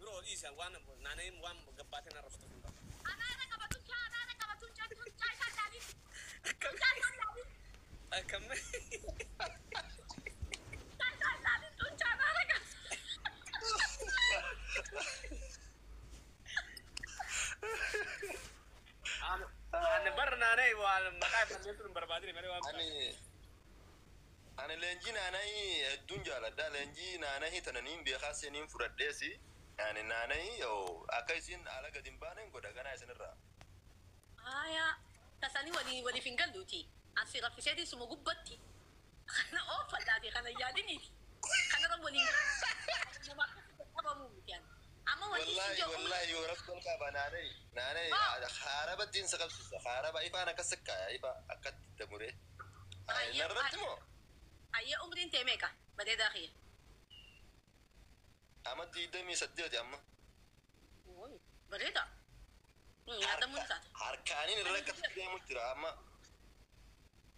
برو إيش وان نانين وان قباتنا رفض أنا كبتون شاي سالي كم أنا برنا أنا والمكان فنيتون بربادري مري وام أنا لنجي ناناي الدنيا لدا لنجي ناناي تنانين بيخاسنين فرديسي يعني ناناي أو أكايسين على قديم بانين قد أغنى سنرا يا تساني ولي فينجلوتي أصير في سيدي سمو قبتي أنا أوفر داتي خنا ياديني خنا ربولي أبا موت يعني أما والله يورب الكابا ناناي خاربة دين سقف خاربة إيفا أنا كسكا إيفا أكت تموري نرتمو أي أمرين تيميكا بدي داخل أما دي دمي سديتي أما بريدا هذا منسات هركانين الركض كده مترا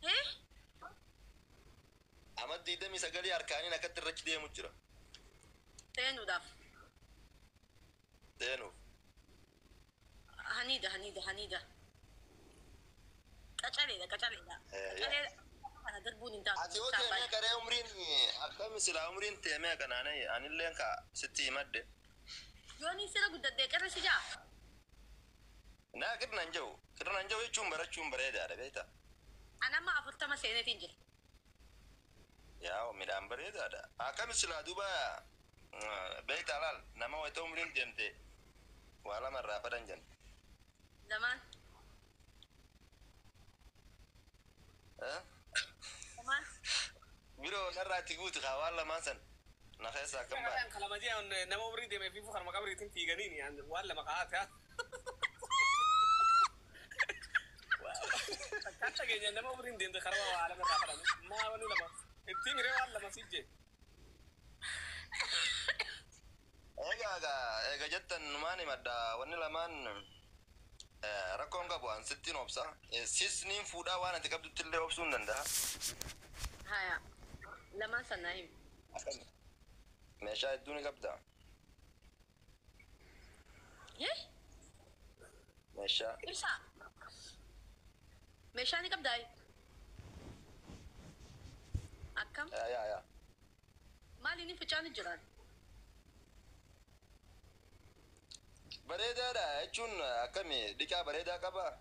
إيه أما دي دمي سجلي هركانين أكتر ركض كده مترا تينو داف تينو هنيدة كتالي أنا دربوني انت أتيوتي أنا كره عمرين أكمل سلا عمرين تيمة كنانة أنا اللي أنك ستي مادة يوني سلا قد دكر سجا نا كده نانجو يجوم برا ده بيتا أنا ما أفرت ما سينة تنجل يا ميدان برا ده أكمل سلا دوبا بيت على نما ويت عمرين تيمتي ولا مرة بدنجن زمان بيرو نرى تقول خوالله ما سن نخيسا كم بعد كلام جي أن نما بريد ما في فخر ما قبري تنتي جنيني يعني ولا مقاعات ها كاتك جي نما بريد دين خروا وعلى ما خروا ما ونو لما التيم ري ولا ما سيجي إيجا جدا نماني مدا وني لمان ركون كابوان ستين أبصا سيسنين فودا وانا تكبد تلي أبصون نندا هيا لما سنايم ماشي الدنيا كبدا إيه ماشي إيشا مشاني كبداي أكم يا مالي نفجان الجيران بريدة ده يجون أكمي ديكا بريدة كبا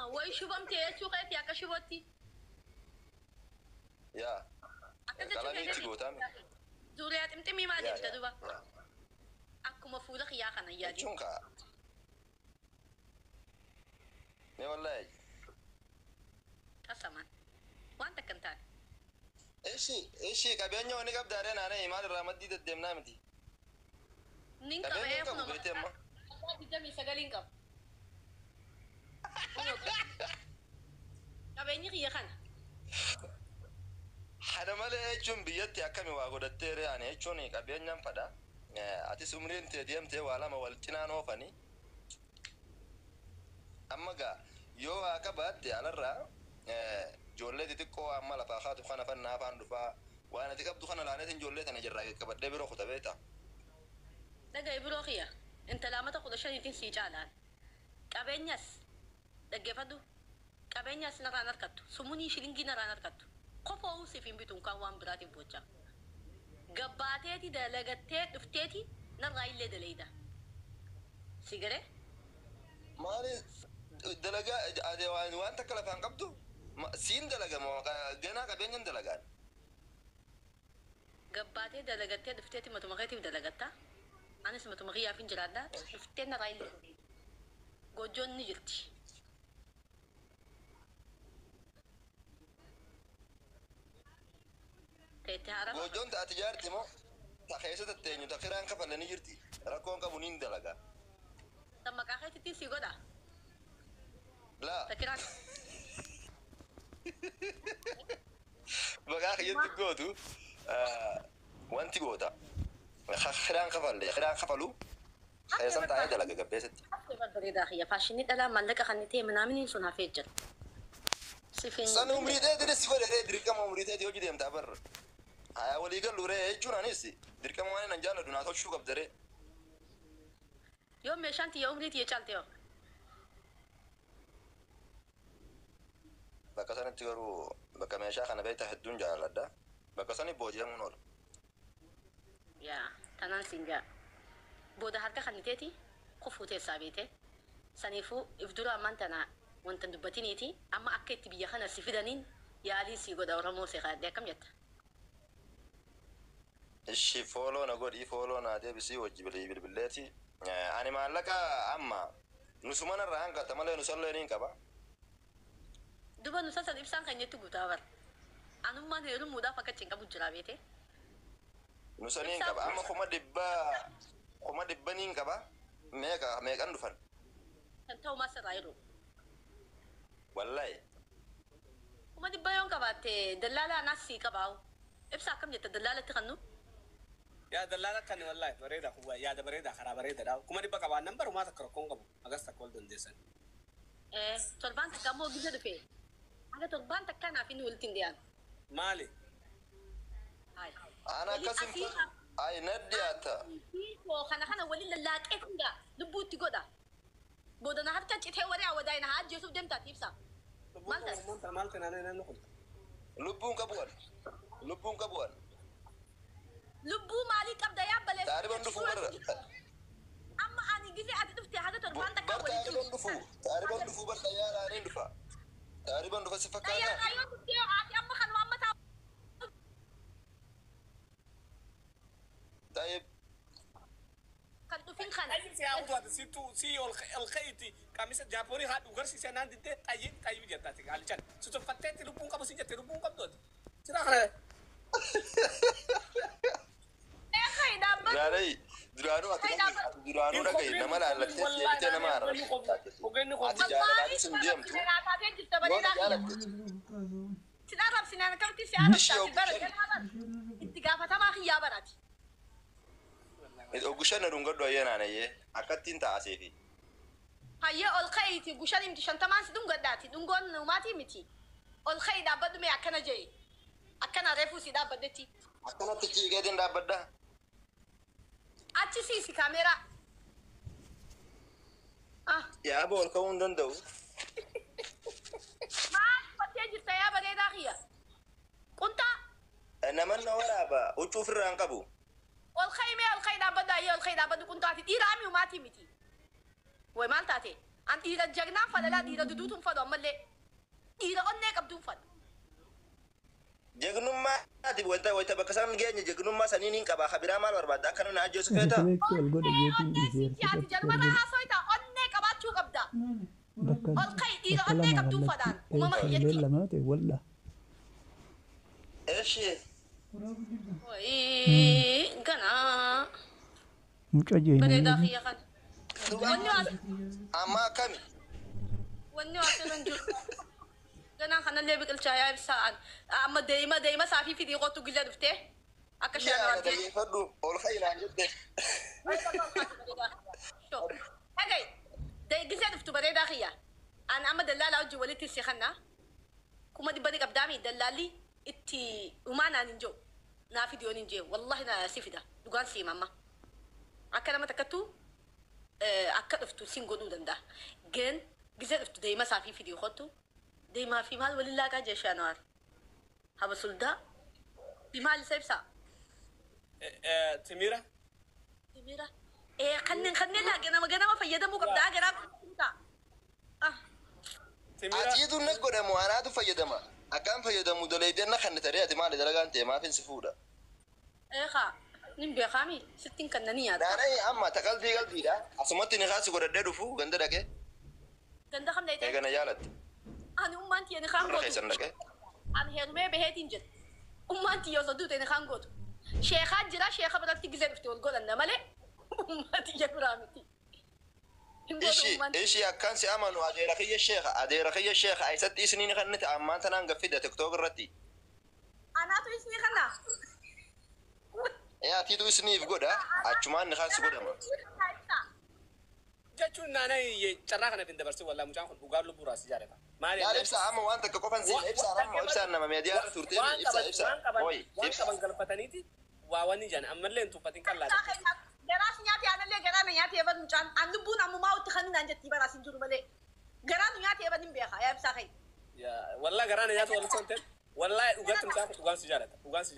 وي شوفم تي شوقتي يا كشوتي يا كلامي تقول تام زوريات امتمي ما دي تدوبا أكو مفروض خيا خنا يا دي شونكا مي والله تسمع وانت كنت إيشي كابينيو وني كبدا رنا أنا إيمان الرامد دي تدمنا متي نينكا كابينيو بيكو كابو بيتي أما جمي سجلينكا كابيني خيا خنا حدا ماله يجون بيتي أكمي واقول تيري يعني يجوني كابينيو فدا أتي سمرين تديم تي ولا ما ولتنا نوفاني أما جا يو أكبات على الرا جولة تكو أما لفاخات خنا فنا فان دفا وأنا تكبد خنا لعنة جولة أنا جرّا كبات ده بيروح تبيتا ده جاي بروخيا انت لما تاخد شيء تنسي جالان كابينياس ده فدو كابينياس نرى نركض سموني شلينجي نرى نركض قفوا سيفين بيتون كوان براتي بوجا قباتيتي ده لقتي دفتيتي نرى إلا دليدا سيجرة مالي دلقا أدي وأنت كلا فان قبضو سين دلقا ما جنا كابين دلقا قباتي ده لقتي دفتيتي ما تمغيتي بدلقتها أنا اسمه تمغيا فين جلادا دفتي نرى إلا دليدا جوجون نجلتي جوجون تأتجارتي مو تخيسة التاني تخيران كفل نجرتي ركون كابونين دلقا تما كاخيتي تيسي غدا لا تكران بقى خيرت جودو وانتي جودا خيران كفلو خيسان تاعي دلقا قبيست بريدا خيا فاشيني دلا مالك خنيتي منامين سنا فيجر سيفين سنة عمريتها دي سفر دريكا عمريتها دي وجدي متعبر ولي قال له رأي جونانيسي دريكا ما أنا نجاله دونا توشوا قبضري يوم مشانتي يوم ريتي يشالتيو bakka sanatti garuu bakka meeshaa kana beektaa hedduun jaaladha. Bakka sani booji'amuun oola. يا تنان سينجا بودا هركا خنيتي خفوتي سابيتي سنيفو افدرا مانتنا وانت دبتينيتي اما اكيت بيا خنا سيفيدانين يا لي سي غدا ورمو سي خاد كم يت Ishii fooloo na godhii fooloo na deebisii wajji bilbileeti. Ani maallaqa amma nusumana irraa hangata malee nusallee niin qaba. دوبا نساسا ديبسان خنيتو غوتاور انو ما هيرو مودا فكاتين كابو جرابيتي Nusa niin qaba amma kuma dhibba niin qaba. Meeqan dhufan? انتو ما سرايرو Wallahi. وما دبا يوم كباتي دلاله ناسي كباو ابسا كم يت دلاله تخنو يا دلالة كان والله بريدة هو يا ده بريدة خراب بريدة ده كم دي بقى نمبر وما تذكر كونغو أجلس كول دندسن ايه تربان تكامو جدا في حاجه تربان تكنا في نولتين ديان مالي هاي Ana akkasin ay naddiyaata. ko kana wali lallaqe kunga dubuti goda boda na harta ci tewari a wadai na hajje su demta tipsa مالك أنا نقول Lubbuun qabuun. lubbu mali qabda ya bale Taariban dhufu barra. amma ani gize ati dufte haga turban ta Bar kawai taariban dhufu bar xayyaara niin dhufa. Taariban dhufa si ya fakkaata. ayo dufte ati amma kan amma ta Taayib. kan dufin khana أي في عودة هذا سي الخيتي كميس جابوني هاد وغرسي سنان دي طيب جتاتي على جد سوتو فتاتي لبون كابو سنجتي لبون كابو دود سيرا خنا eh kai da ba Duraanuu dhagahi nama laallattee deebitee nama har'a. Ati jaalladhaa isin deemtu. Yoo na jaalatte. sinarab sinana kam ti siarab ta bara ittigafata ma khiya barati Ogushan na dungadhu ayyaanaanayyee akkattiin taa'aseefi. haye ol khayti gushan imti shantaman sidun gadati dungon numati miti ol khayda badu me akana jey akana refu sida badati Akkanatti ciigeetiin dhaabbaddaa. achi sisi kamera ah Yaa bool ka'uu hin danda'u. ma fatte jirta ya bare da khiya kunta Naman na waraaba huccuu ofirraa hin qabu. ol khayda badu aye ol khayda badu kunta ti dirami umati miti way maltate an dira jagna falala dira dudutun fado amalle dira onne qabdun fado Jagnummaa ati wayita bakka isaan geenye jagnummaa saniin hin qaba. Kabiraa maal barbaadda? Akka nuna ajjeesu feeta. ati jarmara hasoita onne qabachuu qabda ol khay dira onne qabdun fadan umama khiyati Eeshi. Woi, gana. Bereda khiya kan. Amma akkami? Wanni wasan jur. Gana kana lebi kal chaya bisaan. Amma deima safi fi di qotu gilla dufte. Akasha Yaa na gadii fadhu ol khaylaan jette. Hagay. Dai gilla duftu bereda khiya. Ana amma dalala wajhi waliti sikhana. Kuma di bani qabdami dalali itti umana ninjo. Na video ninje wallahi na sifida. Dugan si mama. Akana matakatu أكدفتو سينغو دندا جن جزء دايما صافي فيديو خطو دايما في مال ولله كاجا شانوار هذا سلدا في مال سيبسا تميرة إيه خلني لا جنا ما فيدا مو قبضة جنا تميرة Atiitu na godhamu anaatu fayyadama. Akkaan fayyadamu doleeyden na kan taree ati maali dalagaan ta'e maaf hin sifuudha. إيه خا نبي خامي ستين كنانية Naanay amma ta qalbiidha. Asumatti ni kaasi godhadhee dhufu ganda dhaqee. كندا خم ليتي Eegana jaalatte. أنا أمانتي أنا خام Warra قوتو keessan dhaqee. أنا هيرمي بهيتين جد أمانتي يوصدوت أنا خام قوتو شيخات جرا شيخة بدك تجزء بفتول قول أنا ملء أمانتي يا برامتي Ishi akkaan si amanu adeera kiyya sheekha aysatti isiniin kan nuti ammaan tanaan gaffida tiktook irratti. أنا تو اسمي خنا Atiitu isiniif godha achumaan ni kaasi godhama. jechuun naanay carraa kana fin dabarsee walaa mucaan kun dhugaa lubbuu raas ijaarrata. Maali? Yaal ibsa amma waan takka qofan siin ibsaan nama meediyaa irra turtee ibsa. Waan qaban galfataniiti waa wanni jaan ammallee hin tuffatin qallaadha. Garaa si nyaate aanallee garaa na nyaate eeban mucaan an lubbuun ammumaa utti kan naan jettii baraa sin jiru malee garaa nu nyaate eeban hin beekaa yaa ibsaa kai. Wallah garaan nyaatu wal santeen wallahi dhugatti mucaan dhugaan si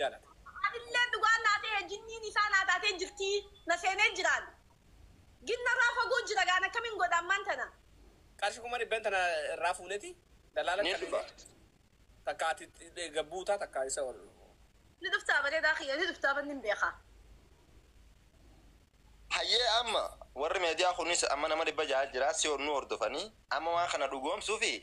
jaalata. Anillee dhugaan naatee jinniin isaa naataatee jirtii na seenee jiraan. Ginna raafagoo jira gaana kamiin godhaan maantana. Qarshii kuma dhibben tana irraa fuuneeti dalaala takkaati gabbuutaa takkaa isa wal. Ni dhuftaa bareedaa kiyya ni dhuftaa banni hin beekaa. Hayyee amma warri meediyaa kunis amma nama dhibba jaha jira si nu hordofanii amma waan kana dhugoomsuufi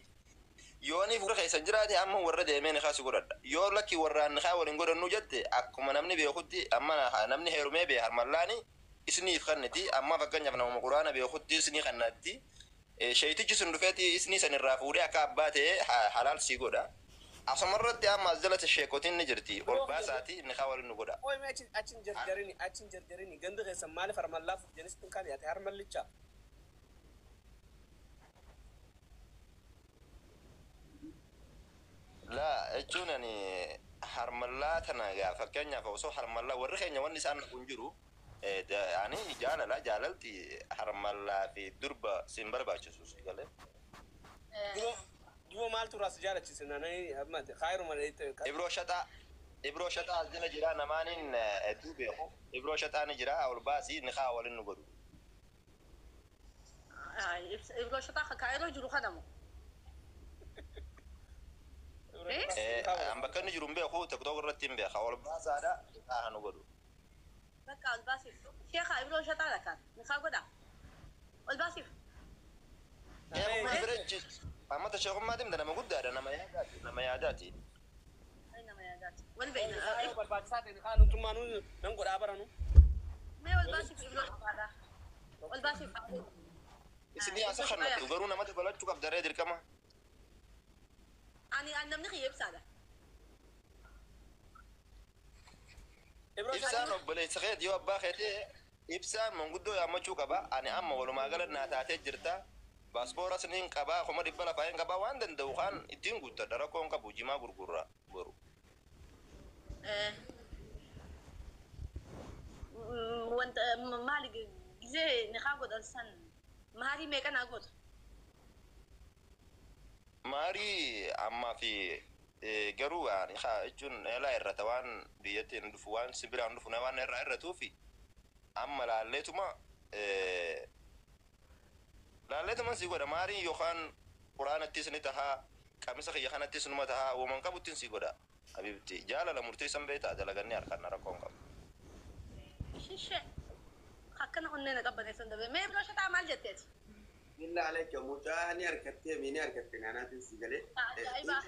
yooni fuula keessa jiraate amma warra deemee ni kaasi godhadha yoo lakki warraan ni kaa waliin godhannu jette akkuma namni beekutti amma namni heerumee bee harmallaani isiniif kanniti amma fakkeenyaaf nama quraana beekutti isinii kannatti sheeytichi sun dhufeeti isinii sanirraa fuudhee akka abbaa ta'ee halaal sii godha asumarratti amma jalata sheekotiin ni jirti ol baasaati ni kaa waliin nu godha. Oy mee achin jarjarini ganda keessan maaliif harmallaaf jenis kan yaate harmallicha. La jechuun ani harmallaa tana fakkeenyaaf osoo harmallaa warri keenya wanni isaan kun jiru ani jaalalti harmallaa fi durba sin barbaachisu si galee. Duo maaltu ras jaalachise nanani ammate khayruma Ibro shataa jala jira namaanin hedduu beeku Ibro shataan jira ol baasii ni kaa waliin nu godhu. Ibro shataa kaayiroo jiru kanamu. Bakka inni jiru hin beeku tokko irratti hin beeka ol baasaadha kaa nu godhu. Bakka ol baasiif sheekha Ibro shataa lakaan ni kaa godha ol baasiif. Amma tasheekummaa deemta nama guddaadha nama yaadaati. Nama yaadaati. Wal beekna. Barbaachisaa ta'e kaan utumaanu nan godhaa baranu. Mee wal baasiif Ibro shataadha. Wal baasiif. Isinii asa kannattu garuu namatti balachuu qabdaree dirqama. Ani namni kiyya ibsaadha. Ibsaan obboleessa keeti yoo abbaa keetee ibsaan manguddoo yaammachuu qaba. Ani amma walumaa gala naa taatee jirta. Paaspoora siniin qabaa kuma dhibba lafaa hin qabaa waan danda'u kaan ittiin guuttadha rakkoon qabu jimaa gurgurra boru. Wanta maali gizee ni kaa godhan san maarii meeqa naa goota? Maarii ammaa fi garuu ani jechuun eelaa irrata waan biyyattiin dhufu waan sibiraan dhufu waan irraa irratuufi amma laalleetuma laalleetuma si godha maarii yookaan quraanattis ni tahaa qamisa kiyya kanattis numa tahaa uuman qabuttiin si godha habibti jaalala murteessan beektaa dalaganni harkaan rakkoon qabu. Shishee akkana onneen qabbaneessan dabee mee Ibro shataa maal jetteeti? Illa alaikum mutani harkattee mini harkattee naanaatiin si galee. Ajaa'iba.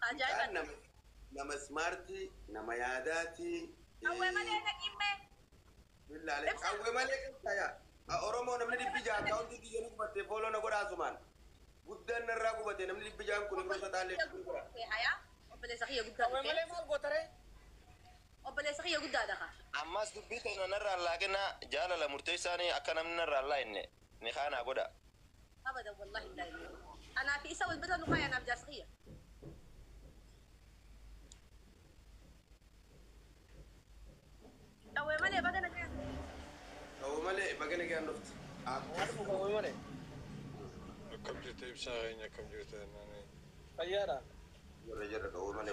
Ajaa'iba. Nama smarti nama yaadaati. Awwee malee naqimmee. Illa alaikum awwee malee kan Oromoo namni dhibbi jaan kaawwanti diyyanii gubattee fooloo na godhaasumaan. Guddaan narraa gubatee namni dhibbi jaan kun Ibro shataallee guddaa. Obboleessa kiyya guddaa. Awwee malee maal gootaree? Obboleessa kiyya guddaadha kaa. Ammas dubbii ta'e narraa laakina jaalala murteessaanii akka namni narraa laayinne ni kaanaa godha. Abadan wallahi hin laayinne. Anaa fi isa wal bira nu kaaya naaf jaarsa kiyya. Awwee malee baga nagaan. Awwee malee baga nagaan dhufti. Awwee malee. Akkam jirte ibsaa keenya akkam jirte naani. Fayyaadha. Jirra awwee malee